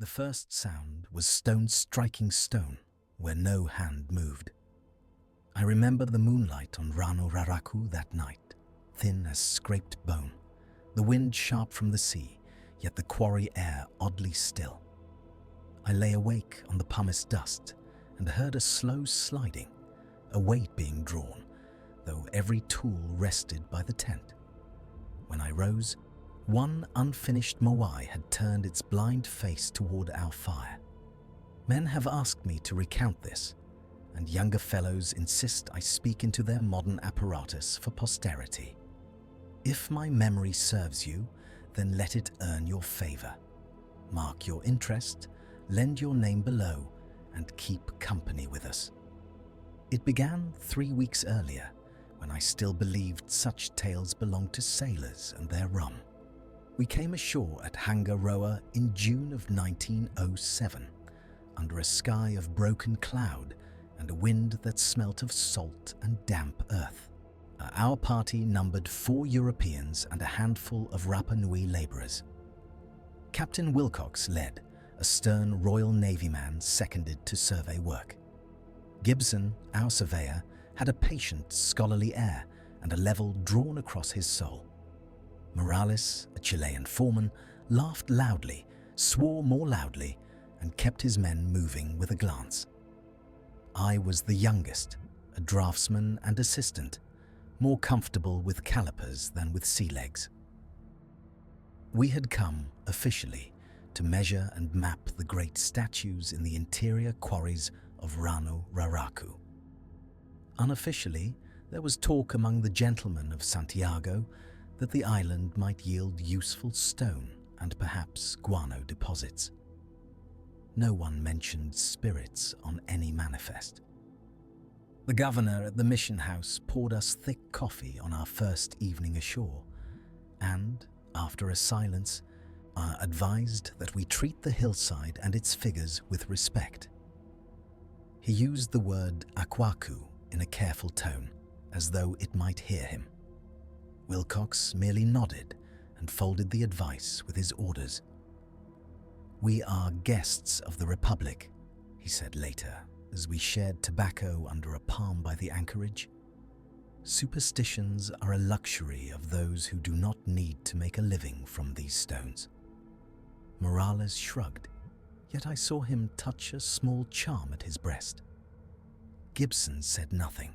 The first sound was stone striking stone where no hand moved. I remember the moonlight on Rano Raraku that night, thin as scraped bone, the wind sharp from the sea, yet the quarry air oddly still. I lay awake on the pumice dust and heard a slow sliding, a weight being drawn, though every tool rested by the tent. When I rose, one unfinished Moai had turned its blind face toward our fire. Men have asked me to recount this, and younger fellows insist I speak into their modern apparatus for posterity. If my memory serves you, then let it earn your favor. Mark your interest, lend your name below, and keep company with us. It began 3 weeks earlier, when I still believed such tales belonged to sailors and their rum. We came ashore at Hangaroa in June of 1907, under a sky of broken cloud and a wind that smelt of salt and damp earth. Our party numbered 4 Europeans and a handful of Rapa Nui labourers. Captain Wilcox led, a stern Royal Navy man seconded to survey work. Gibson, our surveyor, had a patient, scholarly air and a level drawn across his soul. Morales, a Chilean foreman, laughed loudly, swore more loudly, and kept his men moving with a glance. I was the youngest, a draftsman and assistant, more comfortable with calipers than with sea legs. We had come, officially, to measure and map the great statues in the interior quarries of Rano Raraku. Unofficially, there was talk among the gentlemen of Santiago that the island might yield useful stone and perhaps guano deposits. No one mentioned spirits on any manifest. The governor at the mission house poured us thick coffee on our first evening ashore, and, after a silence, advised that we treat the hillside and its figures with respect. He used the word akwaku in a careful tone, as though it might hear him. Wilcox merely nodded and folded the advice with his orders. "We are guests of the Republic," he said later, as we shared tobacco under a palm by the anchorage. "Superstitions are a luxury of those who do not need to make a living from these stones." Morales shrugged, yet I saw him touch a small charm at his breast. Gibson said nothing,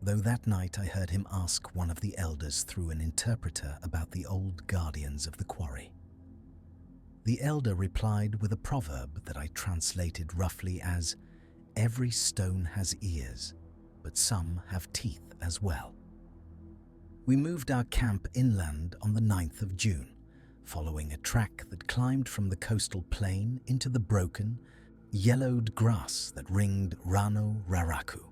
though that night I heard him ask one of the elders through an interpreter about the old guardians of the quarry. The elder replied with a proverb that I translated roughly as, "Every stone has ears, but some have teeth as well." We moved our camp inland on the 9th of June, following a track that climbed from the coastal plain into the broken, yellowed grass that ringed Rano Raraku.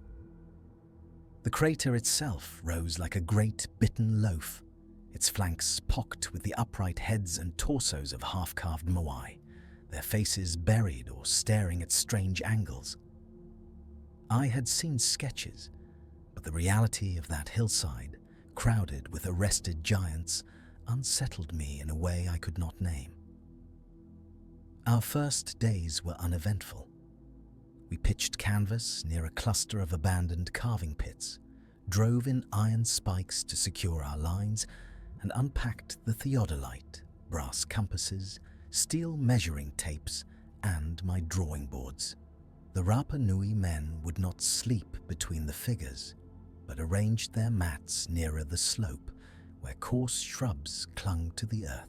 The crater itself rose like a great bitten loaf, its flanks pocked with the upright heads and torsos of half-carved Moai, their faces buried or staring at strange angles. I had seen sketches, but the reality of that hillside, crowded with arrested giants, unsettled me in a way I could not name. Our first days were uneventful. We pitched canvas near a cluster of abandoned carving pits, drove in iron spikes to secure our lines, and unpacked the theodolite, brass compasses, steel measuring tapes, and my drawing boards. The Rapa Nui men would not sleep between the figures, but arranged their mats nearer the slope, where coarse shrubs clung to the earth.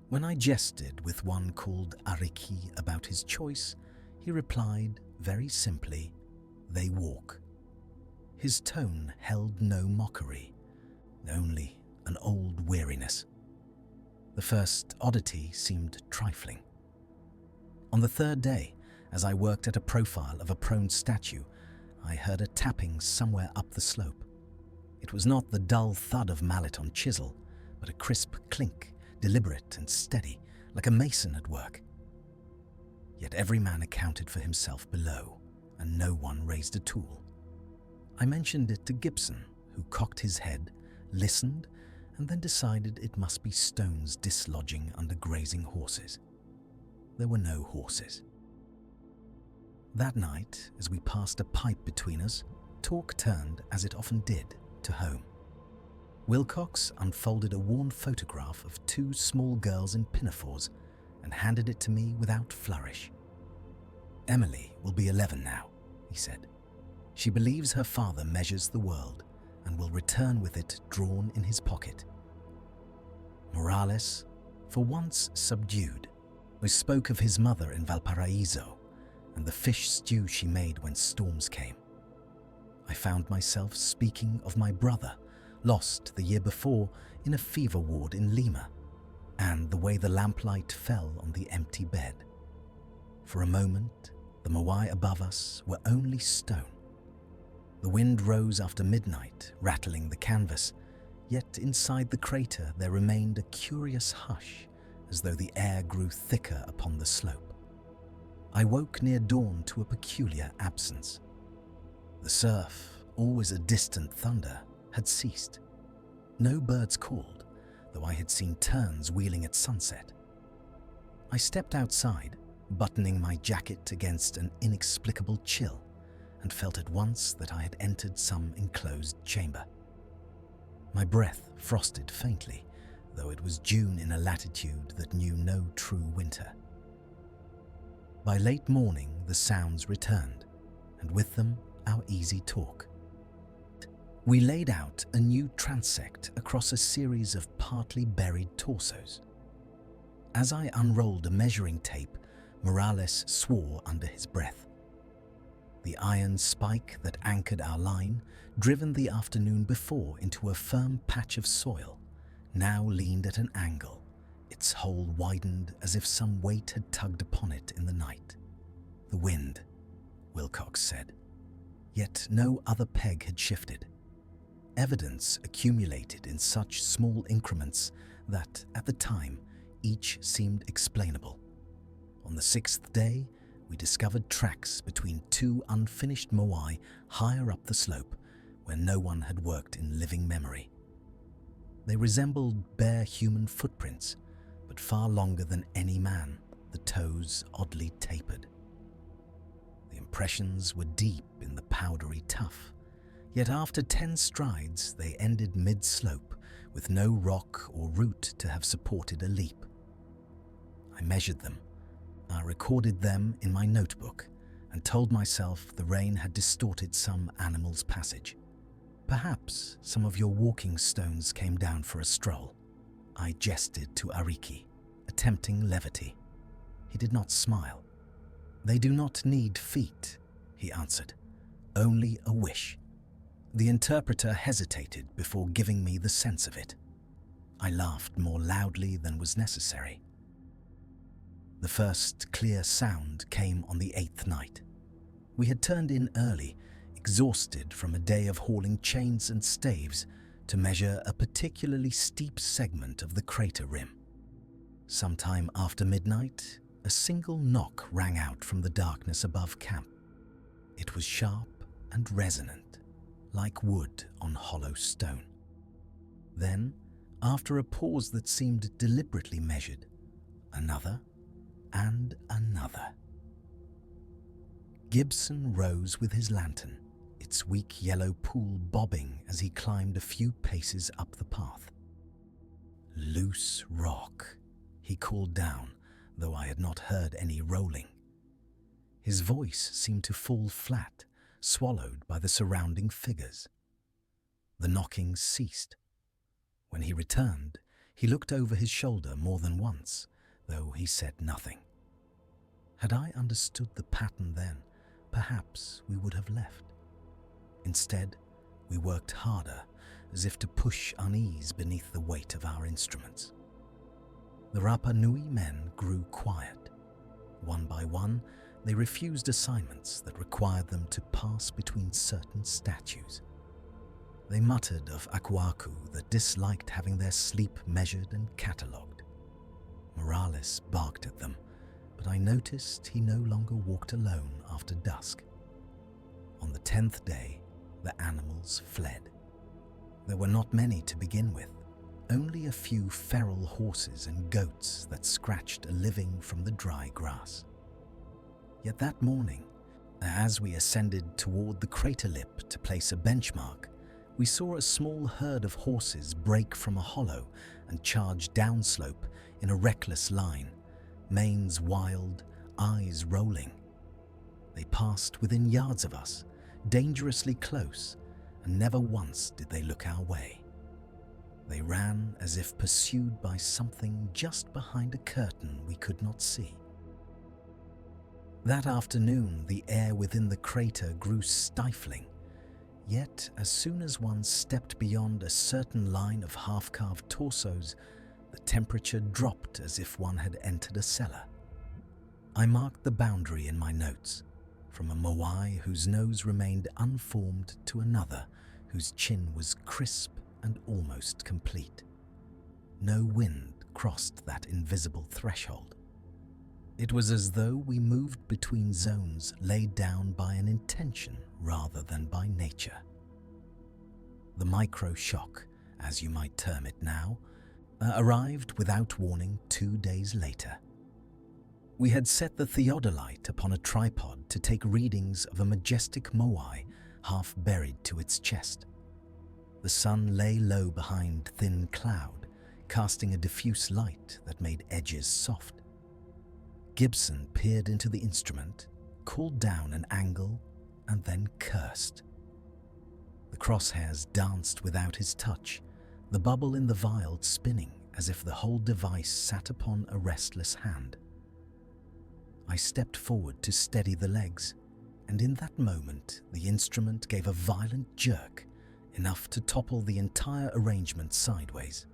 When I jested with one called Ariki about his choice, he replied very simply, "They walk." His tone held no mockery, only an old weariness. The first oddity seemed trifling. On the third day, as I worked at a profile of a prone statue, I heard a tapping somewhere up the slope. It was not the dull thud of mallet on chisel, but a crisp clink, deliberate and steady, like a mason at work. Yet every man accounted for himself below, and no one raised a tool. I mentioned it to Gibson, who cocked his head, listened, and then decided it must be stones dislodging under grazing horses. there were no horses. That night, as we passed a pipe between us, talk turned, as it often did, to home. Wilcox unfolded a worn photograph of two small girls in pinafores and handed it to me without flourish. "Emily will be 11 now," he said. "She believes her father measures the world and will return with it drawn in his pocket." Morales, for once subdued, we spoke of his mother in Valparaiso and the fish stew she made when storms came. I found myself speaking of my brother, lost the year before in a fever ward in Lima, and the way the lamplight fell on the empty bed. For a moment, the Moai above us were only stone. The wind rose after midnight, rattling the canvas, yet inside the crater there remained a curious hush, as though the air grew thicker upon the slope. I woke near dawn to a peculiar absence. The surf, always a distant thunder, had ceased. No birds called, though I had seen terns wheeling at sunset. I stepped outside, buttoning my jacket against an inexplicable chill, and felt at once that I had entered some enclosed chamber. My breath frosted faintly, though it was June in a latitude that knew no true winter. By late morning, the sounds returned, and with them our easy talk. We laid out a new transect across a series of partly buried torsos. As I unrolled a measuring tape, Morales swore under his breath. The iron spike that anchored our line, driven the afternoon before into a firm patch of soil, now leaned at an angle, its hole widened as if some weight had tugged upon it in the night. "The wind," Wilcox said. Yet no other peg had shifted. Evidence accumulated in such small increments that, at the time, each seemed explainable. On the 6th day, we discovered tracks between two unfinished moai higher up the slope, where no one had worked in living memory. They resembled bare human footprints, but far longer than any man, the toes oddly tapered. The impressions were deep in the powdery tuff, yet after 10 strides they ended mid-slope, with no rock or root to have supported a leap. I measured them. I recorded them in my notebook and told myself the rain had distorted some animal's passage. "Perhaps some of your walking stones came down for a stroll." I gestured to Ariki, attempting levity. He did not smile. "They do not need feet," he answered. "Only a wish." The interpreter hesitated before giving me the sense of it. I laughed more loudly than was necessary. The first clear sound came on the 8th night. We had turned in early, exhausted from a day of hauling chains and staves to measure a particularly steep segment of the crater rim. Sometime after midnight, a single knock rang out from the darkness above camp. It was sharp and resonant, like wood on hollow stone. Then, after a pause that seemed deliberately measured, another and another. Gibson rose with his lantern, its weak yellow pool bobbing as he climbed a few paces up the path. "Loose rock," he called down, though I had not heard any rolling. His voice seemed to fall flat, swallowed by the surrounding figures. The knocking ceased. When he returned, he looked over his shoulder more than once, though he said nothing. Had I understood the pattern then, perhaps we would have left. Instead, we worked harder, as if to push unease beneath the weight of our instruments. The Rapa Nui men grew quiet. One by one, they refused assignments that required them to pass between certain statues. They muttered of Akuaku that disliked having their sleep measured and catalogued. Morales barked at them, but I noticed he no longer walked alone after dusk. On the 10th day, the animals fled. There were not many to begin with, only a few feral horses and goats that scratched a living from the dry grass. Yet that morning, as we ascended toward the crater lip to place a benchmark, we saw a small herd of horses break from a hollow and charge downslope in a reckless line, manes wild, eyes rolling. They passed within yards of us, dangerously close, and never once did they look our way. They ran as if pursued by something just behind a curtain we could not see. That afternoon, the air within the crater grew stifling, yet as soon as one stepped beyond a certain line of half-carved torsos, the temperature dropped as if one had entered a cellar. I marked the boundary in my notes, from a Moai whose nose remained unformed to another whose chin was crisp and almost complete. No wind crossed that invisible threshold. It was as though we moved between zones laid down by an intention rather than by nature. The micro-shock, as you might term it now, arrived without warning 2 days later. We had set the theodolite upon a tripod to take readings of a majestic Moai half buried to its chest. The sun lay low behind thin cloud, casting a diffuse light that made edges soft. Gibson peered into the instrument, called down an angle, and then cursed. The crosshairs danced without his touch, the bubble in the vial spinning as if the whole device sat upon a restless hand. I stepped forward to steady the legs, and in that moment the instrument gave a violent jerk, enough to topple the entire arrangement sideways.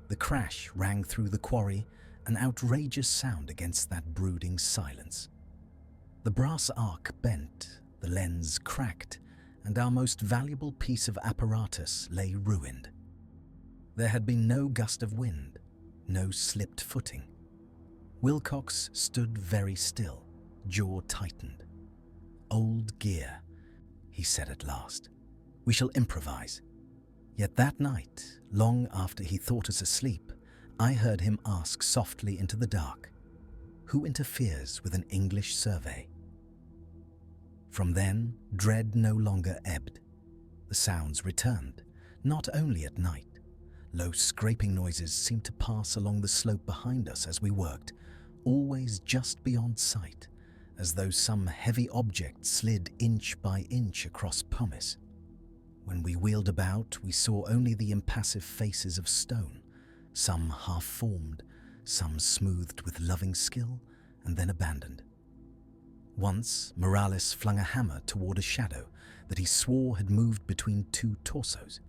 The crash rang through the quarry, an outrageous sound against that brooding silence. The brass arc bent, the lens cracked, and our most valuable piece of apparatus lay ruined. There had been no gust of wind, no slipped footing. Wilcox stood very still, jaw tightened. "Old gear," he said at last. "We shall improvise." Yet that night, long after he thought us asleep, I heard him ask softly into the dark, "Who interferes with an English survey?" From then, dread no longer ebbed. The sounds returned, not only at night. Low scraping noises seemed to pass along the slope behind us as we worked, always just beyond sight, as though some heavy object slid inch by inch across pumice. When we wheeled about, we saw only the impassive faces of stone, some half-formed, some smoothed with loving skill, and then abandoned. Once, Morales flung a hammer toward a shadow that he swore had moved between two torsos.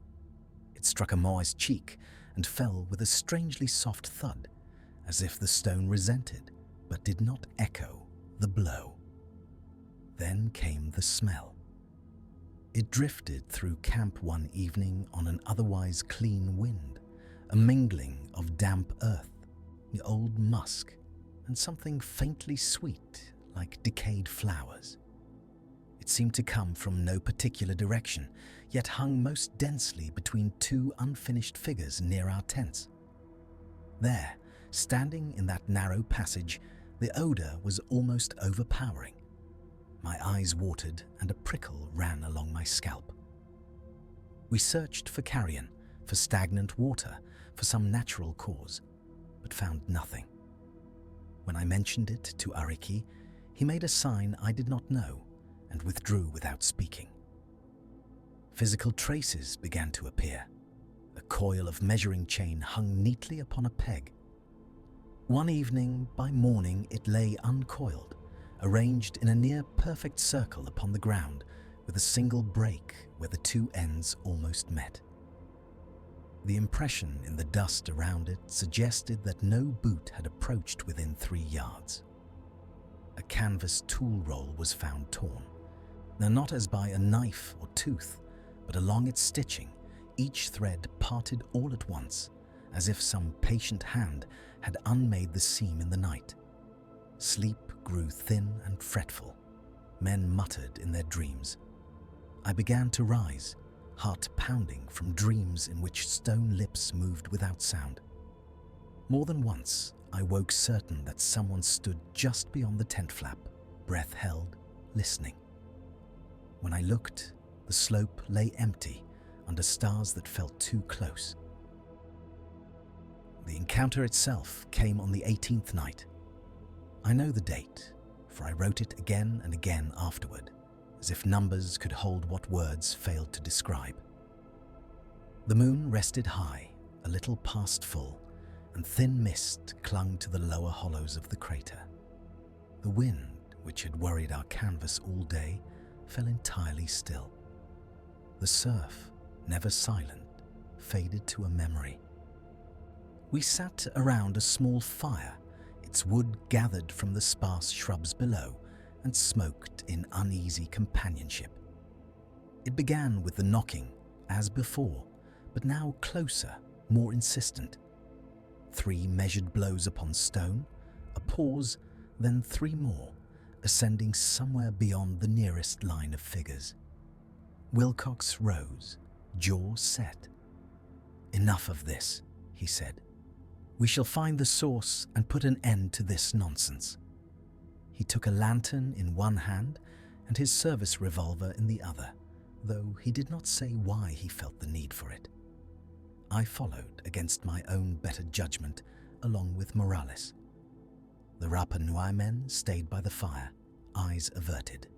It struck a Moai's cheek and fell with a strangely soft thud, as if the stone resented, but did not echo the blow. Then came the smell. It drifted through camp one evening on an otherwise clean wind, a mingling of damp earth, the old musk, and something faintly sweet like decayed flowers. It seemed to come from no particular direction, yet hung most densely between two unfinished figures near our tents. There, standing in that narrow passage, the odor was almost overpowering. My eyes watered and a prickle ran along my scalp. We searched for carrion, for stagnant water, for some natural cause, but found nothing. When I mentioned it to Ariki, he made a sign I did not know and withdrew without speaking. Physical traces began to appear. A coil of measuring chain hung neatly upon a peg. One evening, by morning, it lay uncoiled, arranged in a near-perfect circle upon the ground, with a single break where the two ends almost met. The impression in the dust around it suggested that no boot had approached within 3 yards. A canvas tool roll was found torn, now not as by a knife or tooth, but along its stitching, each thread parted all at once, as if some patient hand had unmade the seam in the night. Sleep grew thin and fretful. Men muttered in their dreams. I began to rise, heart pounding from dreams in which stone lips moved without sound. More than once, I woke certain that someone stood just beyond the tent flap, breath held, listening. When I looked, the slope lay empty under stars that felt too close. The encounter itself came on the 18th night. I know the date, for I wrote it again and again afterward, as if numbers could hold what words failed to describe. The moon rested high, a little past full, and thin mist clung to the lower hollows of the crater. The wind, which had worried our canvas all day, fell entirely still. The surf, never silent, faded to a memory. We sat around a small fire, its wood gathered from the sparse shrubs below, and smoked in uneasy companionship. It began with the knocking, as before, but now closer, more insistent. 3 measured blows upon stone, a pause, then 3 more, ascending somewhere beyond the nearest line of figures. Wilcox rose, jaw set. "Enough of this," he said. "We shall find the source and put an end to this nonsense." He took a lantern in one hand and his service revolver in the other, though he did not say why he felt the need for it. I followed against my own better judgment, along with Morales. The Rapa Nui men stayed by the fire, eyes averted.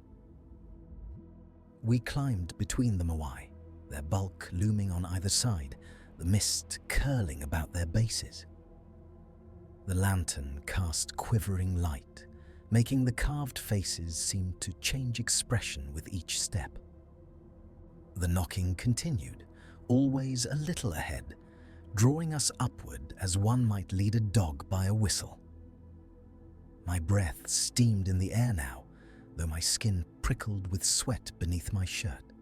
We climbed between the Moai, their bulk looming on either side, the mist curling about their bases. The lantern cast quivering light, making the carved faces seem to change expression with each step. The knocking continued, always a little ahead, drawing us upward as one might lead a dog by a whistle. My breath steamed in the air now, though my skin prickled with sweat beneath my shirt.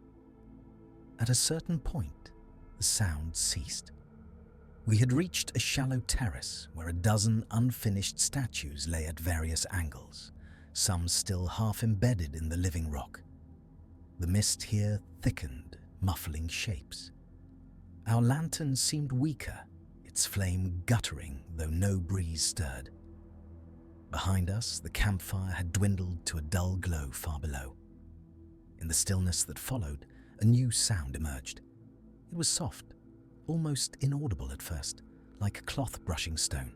At a certain point, the sound ceased. We had reached a shallow terrace where a dozen unfinished statues lay at various angles, some still half embedded in the living rock. The mist here thickened, muffling shapes. Our lantern seemed weaker, its flame guttering though no breeze stirred. Behind us, the campfire had dwindled to a dull glow far below. In the stillness that followed, a new sound emerged. It was soft, almost inaudible at first, like cloth brushing stone.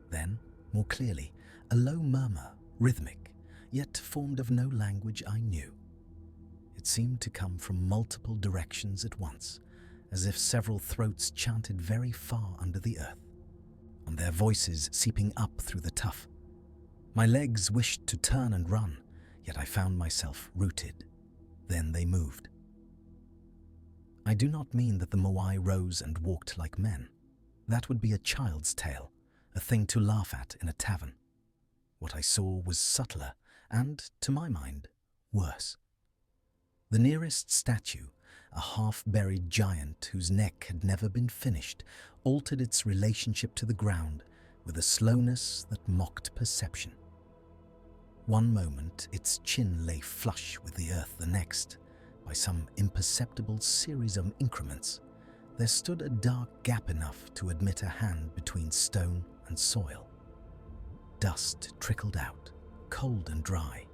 Then, more clearly, a low murmur, rhythmic, yet formed of no language I knew. It seemed to come from multiple directions at once, as if several throats chanted very far under the earth, and their voices seeping up through the tuff. My legs wished to turn and run, yet I found myself rooted. Then they moved. I do not mean that the Moai rose and walked like men. That would be a child's tale, a thing to laugh at in a tavern. What I saw was subtler and, to my mind, worse. The nearest statue, a half-buried giant whose neck had never been finished, altered its relationship to the ground with a slowness that mocked perception. One moment its chin lay flush with the earth, the next, by some imperceptible series of increments, there stood a dark gap enough to admit a hand between stone and soil. Dust trickled out, cold and dry.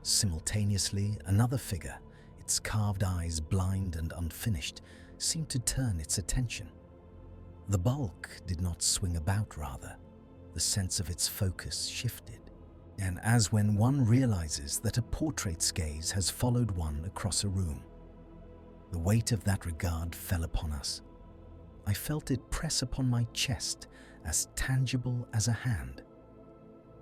Simultaneously, another figure, its carved eyes blind and unfinished, seemed to turn its attention. The bulk did not swing about, rather. The sense of its focus shifted. And as when one realizes that a portrait's gaze has followed one across a room. The weight of that regard fell upon us. I felt it press upon my chest, as tangible as a hand.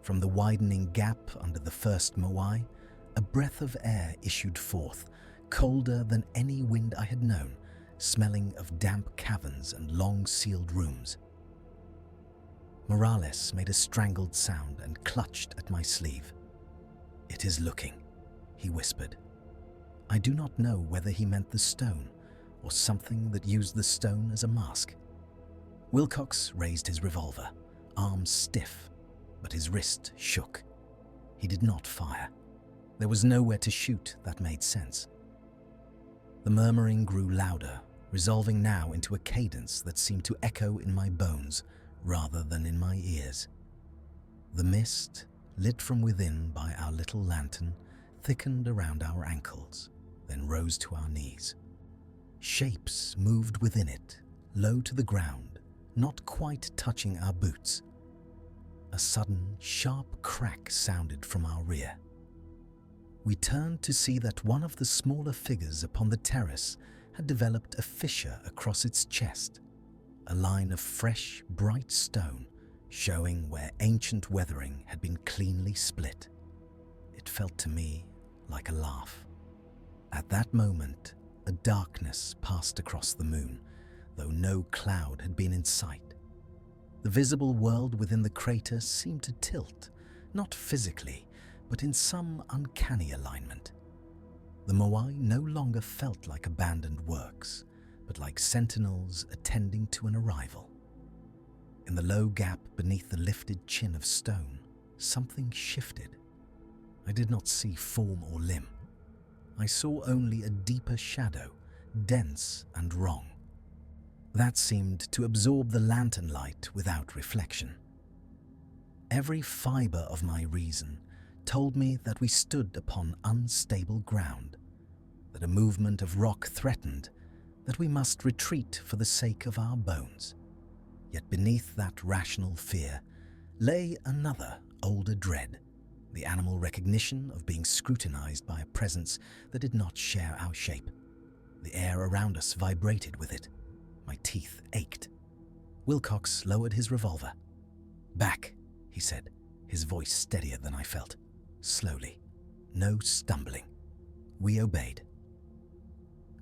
From the widening gap under the first Moai, a breath of air issued forth, colder than any wind I had known, smelling of damp caverns and long-sealed rooms. Morales made a strangled sound and clutched at my sleeve. "It is looking," he whispered. I do not know whether he meant the stone or something that used the stone as a mask. Wilcox raised his revolver, arm stiff, but his wrist shook. He did not fire. There was nowhere to shoot that made sense. The murmuring grew louder, resolving now into a cadence that seemed to echo in my bones rather than in my ears. The mist, lit from within by our little lantern, thickened around our ankles, then rose to our knees. Shapes moved within it, low to the ground, not quite touching our boots. A sudden, sharp crack sounded from our rear. We turned to see that one of the smaller figures upon the terrace had developed a fissure across its chest, a line of fresh, bright stone showing where ancient weathering had been cleanly split. It felt to me like a laugh. At that moment, a darkness passed across the moon, though no cloud had been in sight. The visible world within the crater seemed to tilt, not physically, but in some uncanny alignment. The Moai no longer felt like abandoned works, but like sentinels attending to an arrival. In the low gap beneath the lifted chin of stone, something shifted. I did not see form or limb. I saw only a deeper shadow, dense and wrong. That seemed to absorb the lantern light without reflection. Every fibre of my reason told me that we stood upon unstable ground, that a movement of rock threatened, that we must retreat for the sake of our bones. Yet beneath that rational fear lay another, older dread, the animal recognition of being scrutinized by a presence that did not share our shape. The air around us vibrated with it. My teeth ached. Wilcox lowered his revolver. "Back," he said, his voice steadier than I felt. Slowly. No stumbling. We obeyed.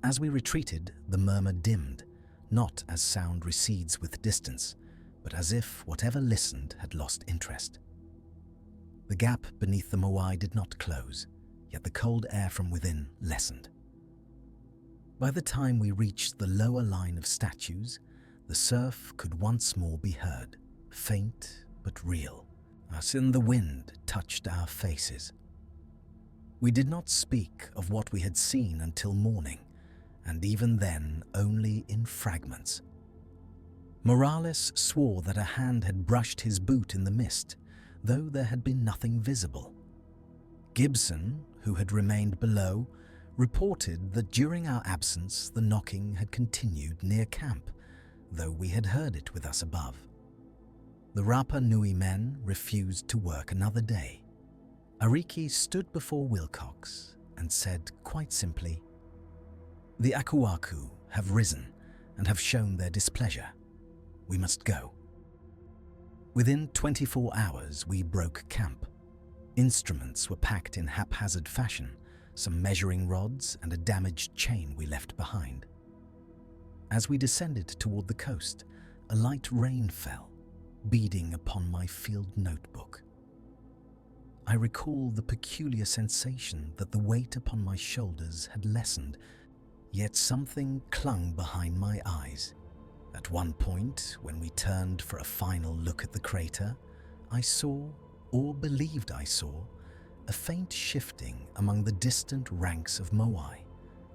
As we retreated, the murmur dimmed, not as sound recedes with distance, but as if whatever listened had lost interest. The gap beneath the Moai did not close, yet the cold air from within lessened. By the time we reached the lower line of statues, the surf could once more be heard, faint but real, as in the wind touched our faces. We did not speak of what we had seen until morning, and even then only in fragments. Morales swore that a hand had brushed his boot in the mist, though there had been nothing visible. Gibson, who had remained below, reported that during our absence the knocking had continued near camp, though we had heard it with us above. The Rapa Nui men refused to work another day. Ariki stood before Wilcox and said quite simply, "The Akuaku have risen and have shown their displeasure. We must go." Within 24 hours we broke camp. Instruments were packed in haphazard fashion, some measuring rods and a damaged chain we left behind. As we descended toward the coast, a light rain fell, beading upon my field notebook. I recall the peculiar sensation that the weight upon my shoulders had lessened, yet something clung behind my eyes. At one point, when we turned for a final look at the crater, I saw, or believed I saw, a faint shifting among the distant ranks of Moai,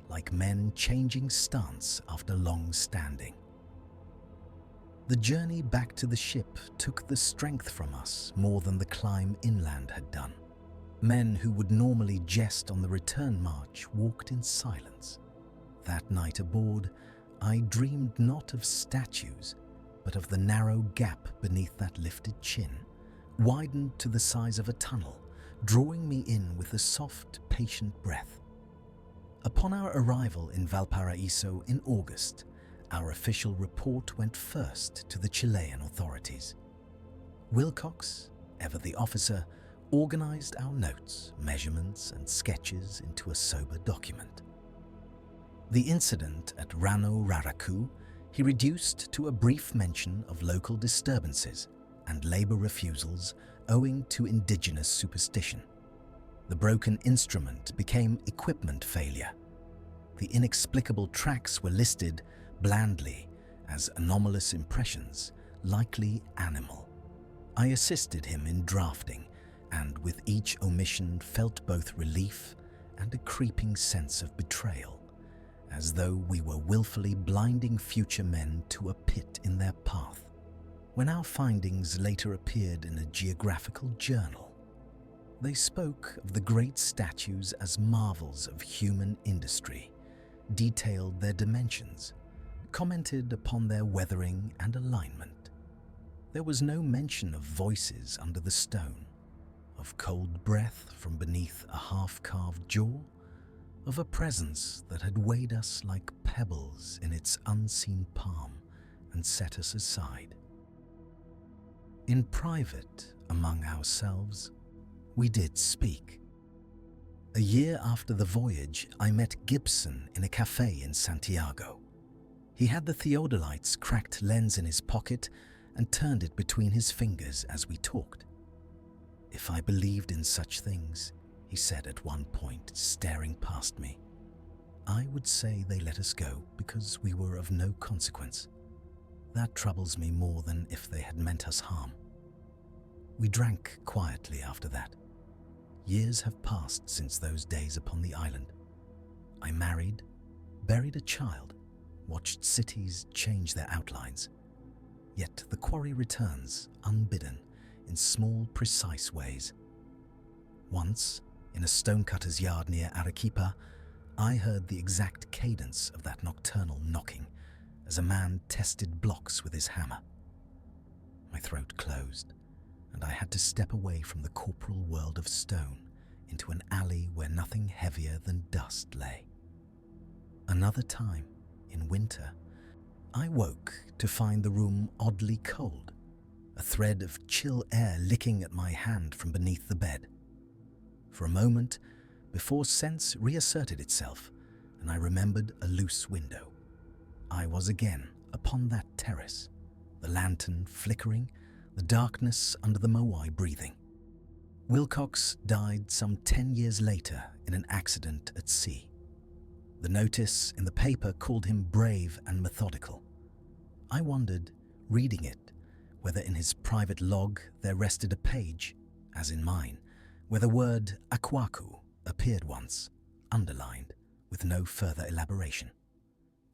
like men changing stance after long standing. The journey back to the ship took the strength from us more than the climb inland had done. Men who would normally jest on the return march walked in silence. That night aboard, I dreamed not of statues, but of the narrow gap beneath that lifted chin, widened to the size of a tunnel, drawing me in with a soft, patient breath. Upon our arrival in Valparaiso in August, our official report went first to the Chilean authorities. Wilcox, ever the officer, organized our notes, measurements, and sketches into a sober document. The incident at Rano Raraku he reduced to a brief mention of local disturbances and labor refusals owing to indigenous superstition. The broken instrument became equipment failure. The inexplicable tracks were listed blandly as anomalous impressions, likely animal. I assisted him in drafting, and with each omission felt both relief and a creeping sense of betrayal, as though we were willfully blinding future men to a pit in their path. When our findings later appeared in a geographical journal, they spoke of the great statues as marvels of human industry, detailed their dimensions, commented upon their weathering and alignment. There was no mention of voices under the stone, of cold breath from beneath a half-carved jaw, of a presence that had weighed us like pebbles in its unseen palm and set us aside. In private, among ourselves, we did speak. A year after the voyage, I met Gibson in a cafe in Santiago. He had the theodolite's cracked lens in his pocket and turned it between his fingers as we talked. "If I believed in such things," he said at one point, staring past me, "I would say they let us go because we were of no consequence. That troubles me more than if they had meant us harm." We drank quietly after that. Years have passed since those days upon the island. I married, buried a child, watched cities change their outlines. Yet the quarry returns, unbidden, in small, precise ways. Once, in a stonecutter's yard near Arequipa, I heard the exact cadence of that nocturnal knocking as a man tested blocks with his hammer. My throat closed, and I had to step away from the corporal world of stone into an alley where nothing heavier than dust lay. Another time, in winter, I woke to find the room oddly cold, a thread of chill air licking at my hand from beneath the bed. For a moment, before sense reasserted itself, and I remembered a loose window, I was again upon that terrace, the lantern flickering, the darkness under the Moai breathing. Wilcox died some 10 years later in an accident at sea. The notice in the paper called him brave and methodical. I wondered, reading it, whether in his private log there rested a page, as in mine, where the word Aquaku appeared once, underlined, with no further elaboration.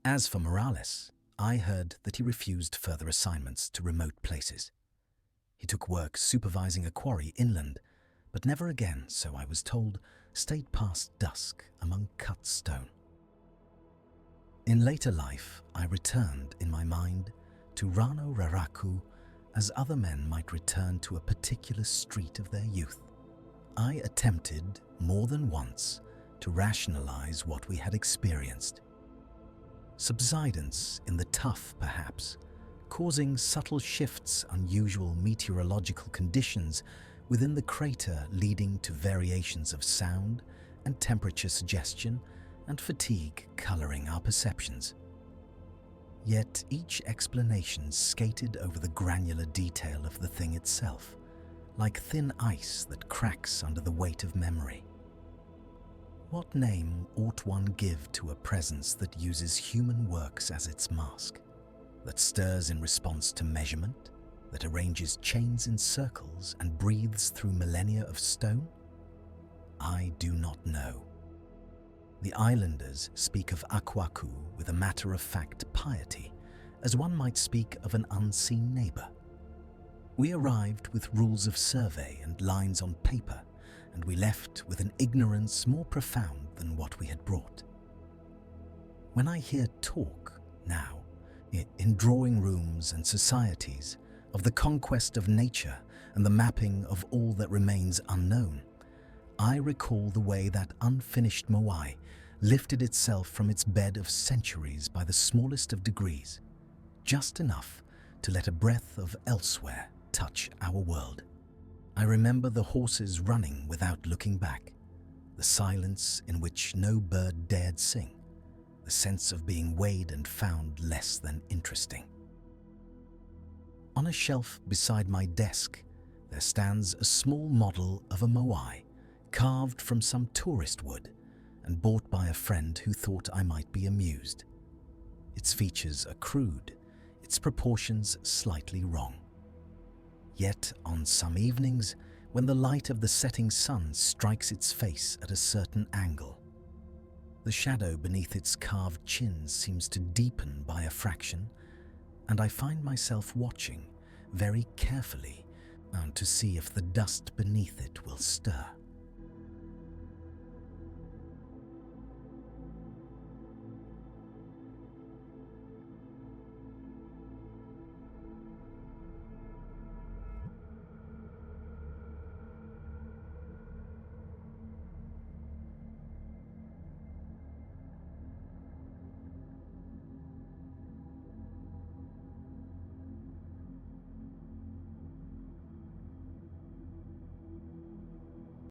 As for Morales, I heard that he refused further assignments to remote places. He took work supervising a quarry inland, but never again, so I was told, stayed past dusk among cut stone. In later life, I returned in my mind to Rano Raraku as other men might return to a particular street of their youth. I attempted, more than once, to rationalize what we had experienced. Subsidence in the Tuff, perhaps, causing subtle shifts, unusual meteorological conditions within the crater leading to variations of sound and temperature suggestion and fatigue coloring our perceptions. Yet each explanation skated over the granular detail of the thing itself, like thin ice that cracks under the weight of memory. What name ought one give to a presence that uses human works as its mask, that stirs in response to measurement, that arranges chains in circles and breathes through millennia of stone? I do not know. The islanders speak of Aquaku with a matter-of-fact piety, as one might speak of an unseen neighbor. We arrived with rules of survey and lines on paper, and we left with an ignorance more profound than what we had brought. When I hear talk now, in drawing rooms and societies, of the conquest of nature and the mapping of all that remains unknown, I recall the way that unfinished Moai lifted itself from its bed of centuries by the smallest of degrees, just enough to let a breath of elsewhere touch our world. I remember the horses running without looking back, the silence in which no bird dared sing, the sense of being weighed and found less than interesting. On a shelf beside my desk, there stands a small model of a Moai, carved from some tourist wood and bought by a friend who thought I might be amused. Its features are crude, its proportions slightly wrong. Yet on some evenings, when the light of the setting sun strikes its face at a certain angle, The shadow beneath its carved chin seems to deepen by a fraction, and I find myself watching very carefully to see if the dust beneath it will stir.